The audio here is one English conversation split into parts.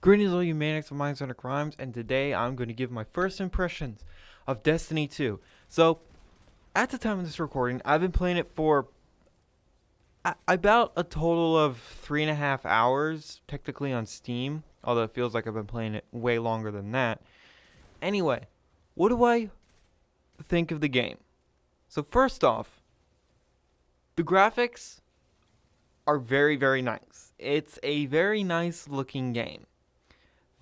Greetings, all you manics of minds under crimes, and today I'm going to give my first impressions of Destiny 2. So, at the time of this recording, I've been playing it for about a total of 3.5 hours, technically on Steam, although it feels like I've been playing it way longer than that. Anyway, what do I think of the game? So, first off, the graphics are very, very nice. It's a very nice looking game.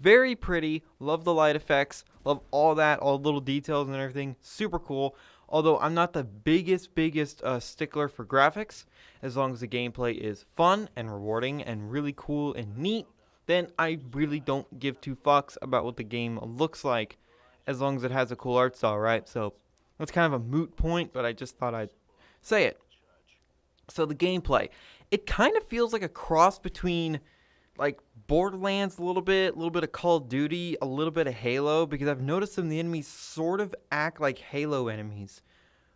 Very pretty. Love the light effects. Love all that, all the little details and everything. Super cool. Although I'm not the biggest stickler for graphics, as long as the gameplay is fun and rewarding and really cool and neat, then I really don't give two fucks about what the game looks like, as long as it has a cool art style, right? So that's kind of a moot point, but I just thought I'd say it. So the gameplay, it kind of feels like a cross between like Borderlands a little bit of Call of Duty, a little bit of Halo, because I've noticed some of the enemies sort of act like Halo enemies,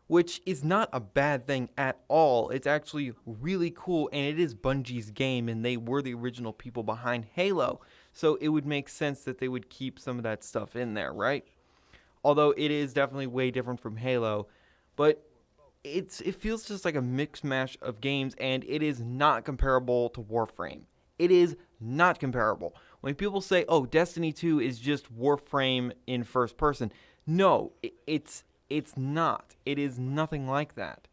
which is not a bad thing at all. It's actually really cool, and it is Bungie's game, and they were the original people behind Halo, so it would make sense that they would keep some of that stuff in there, right? Although it is definitely way different from Halo, but it feels just like a mix mash of games, and it is not comparable to Warframe. It is not comparable. When people say, "Oh, Destiny 2 is just Warframe in first person," no, it's not. It is nothing like that.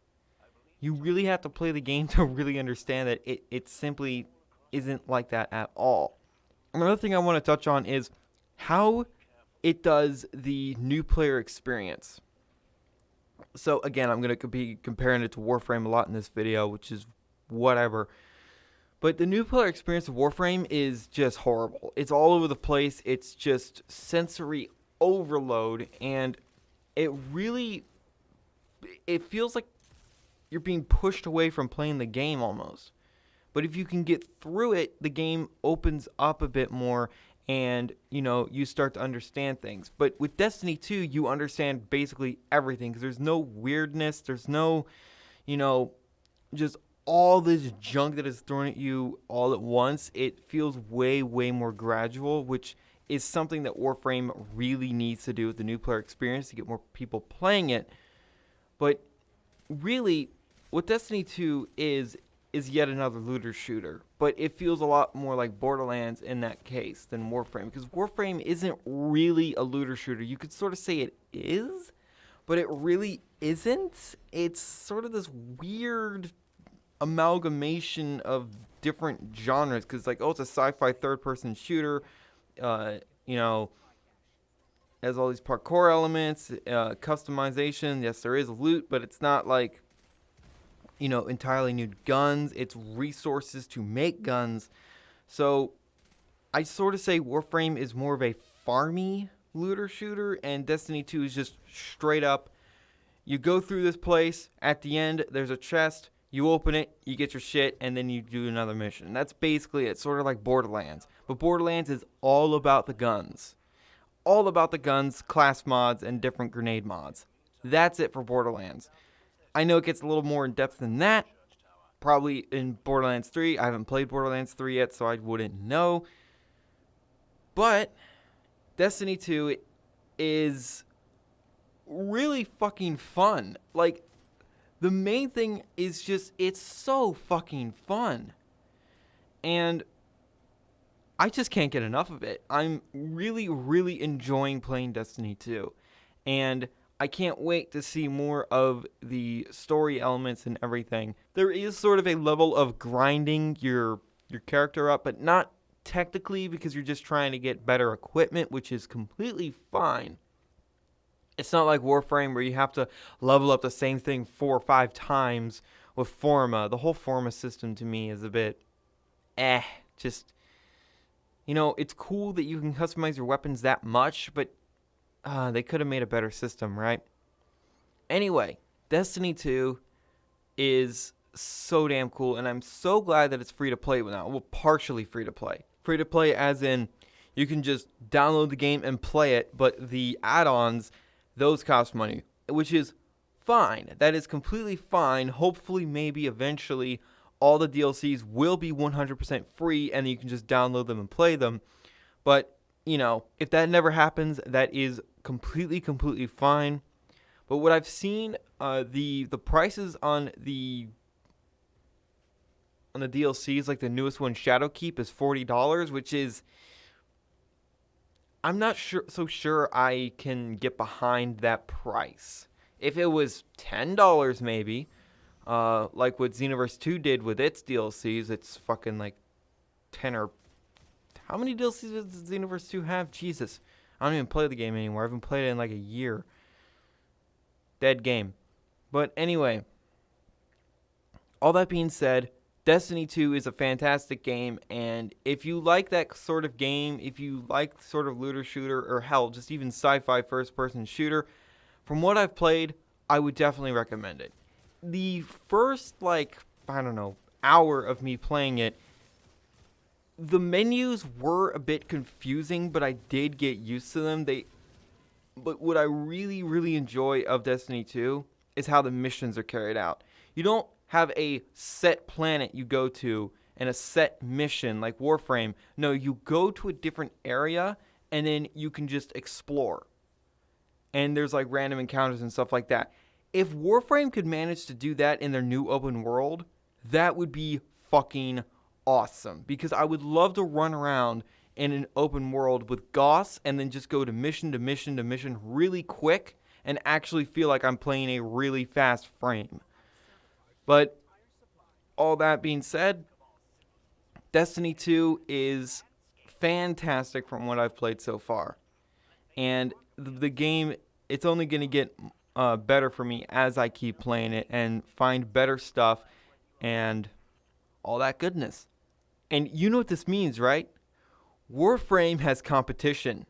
You really have to play the game to really understand that it simply isn't like that at all. Another thing I want to touch on is how it does the new player experience. So again, I'm going to be comparing it to Warframe a lot in this video, which is whatever. But the new player experience of Warframe is just horrible. It's all over the place. It's just sensory overload, and it feels like you're being pushed away from playing the game almost. But if you can get through it, the game opens up a bit more, and you start to understand things. But with Destiny 2, you understand basically everything, because there's no weirdness, there's no just all this junk that is thrown at you all at once. It feels way more gradual, which is something that Warframe really needs to do with the new player experience to get more people playing it. But really, what Destiny 2 is yet another looter shooter, but it feels a lot more like Borderlands in that case than Warframe, because Warframe isn't really a looter shooter. You could sort of say it is, but it really isn't. It's sort of this weird amalgamation of different genres, because it's a sci-fi third-person shooter, you know, has all these parkour elements, customization. Yes, there is loot, but it's not like entirely new guns. It's resources to make guns. So I sort of say Warframe is more of a farmy looter shooter, and Destiny 2 is just straight up, you go through this place, at the end there's a chest, you open it, you get your shit, and then you do another mission. That's basically it, sort of like Borderlands. But Borderlands is all about the guns. All about the guns, class mods, and different grenade mods. That's it for Borderlands. I know it gets a little more in depth than that. Probably in Borderlands 3. I haven't played Borderlands 3 yet, so I wouldn't know. But Destiny 2 is really fucking fun. Like, the main thing is just, it's so fucking fun. And I just can't get enough of it. I'm really enjoying playing Destiny 2. And I can't wait to see more of the story elements and everything. There is sort of a level of grinding your character up, but not technically, because you're just trying to get better equipment, which is completely fine. It's not like Warframe where you have to level up the same thing 4 or 5 times with Forma. The whole Forma system to me is a bit just, it's cool that you can customize your weapons that much, but they could have made a better system, right? Anyway, Destiny 2 is so damn cool, and I'm so glad that it's free to play now. Well, partially free to play. Free to play as in you can just download the game and play it, but the add-ons, those cost money, which is fine. That is completely fine. Hopefully, maybe eventually, all the DLCs will be 100% free, and you can just download them and play them. But, if that never happens, that is completely fine. But what I've seen, the prices on the DLCs, like the newest one, Shadowkeep, is $40, which is, I'm not sure I can get behind that price. If it was $10 maybe, like what Xenoverse 2 did with its DLCs, it's fucking like 10 or... How many DLCs does Xenoverse 2 have? Jesus. I don't even play the game anymore. I haven't played it in like a year. Dead game. But anyway, all that being said, Destiny 2 is a fantastic game, and if you like that sort of game, if you like sort of looter shooter, or hell, just even sci-fi first-person shooter, from what I've played, I would definitely recommend it. The first, hour of me playing it, the menus were a bit confusing, but I did get used to them. But what I really enjoy of Destiny 2 is how the missions are carried out. You don't have a set planet you go to and a set mission like Warframe. No, you go to a different area and then you can just explore. And there's like random encounters and stuff like that. If Warframe could manage to do that in their new open world, that would be fucking awesome. Because I would love to run around in an open world with Goss and then just go to mission to mission to mission really quick and actually feel like I'm playing a really fast frame. But all that being said, Destiny 2 is fantastic from what I've played so far. And the game, it's only going to get better for me as I keep playing it and find better stuff and all that goodness. And you know what this means, right? Warframe has competition.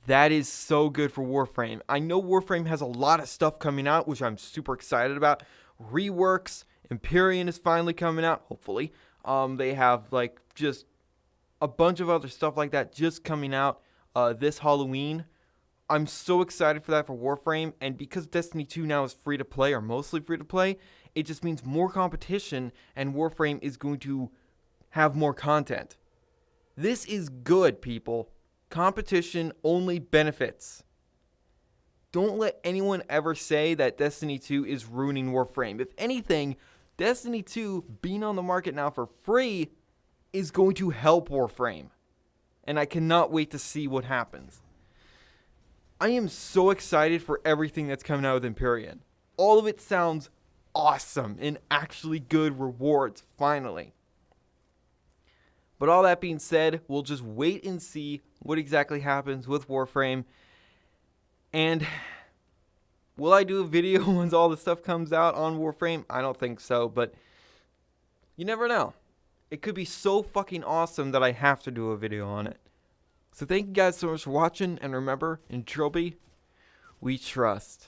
That is so good for Warframe. I know Warframe has a lot of stuff coming out, which I'm super excited about. Reworks, Empyrean is finally coming out, hopefully. They have just a bunch of other stuff like that just coming out this Halloween. I'm so excited for that for Warframe, and because Destiny 2 now is free to play, or mostly free to play, it just means more competition, and Warframe is going to have more content. This is good, people. Competition only benefits. Don't let anyone ever say that Destiny 2 is ruining Warframe. If anything, Destiny 2 being on the market now for free is going to help Warframe. And I cannot wait to see what happens. I am so excited for everything that's coming out with Empyrean. All of it sounds awesome and actually good rewards, finally. But all that being said, we'll just wait and see what exactly happens with Warframe. And will I do a video once all the stuff comes out on Warframe? I don't think so, but you never know. It could be so fucking awesome that I have to do a video on it. So thank you guys so much for watching, and remember, in Trilby, we trust.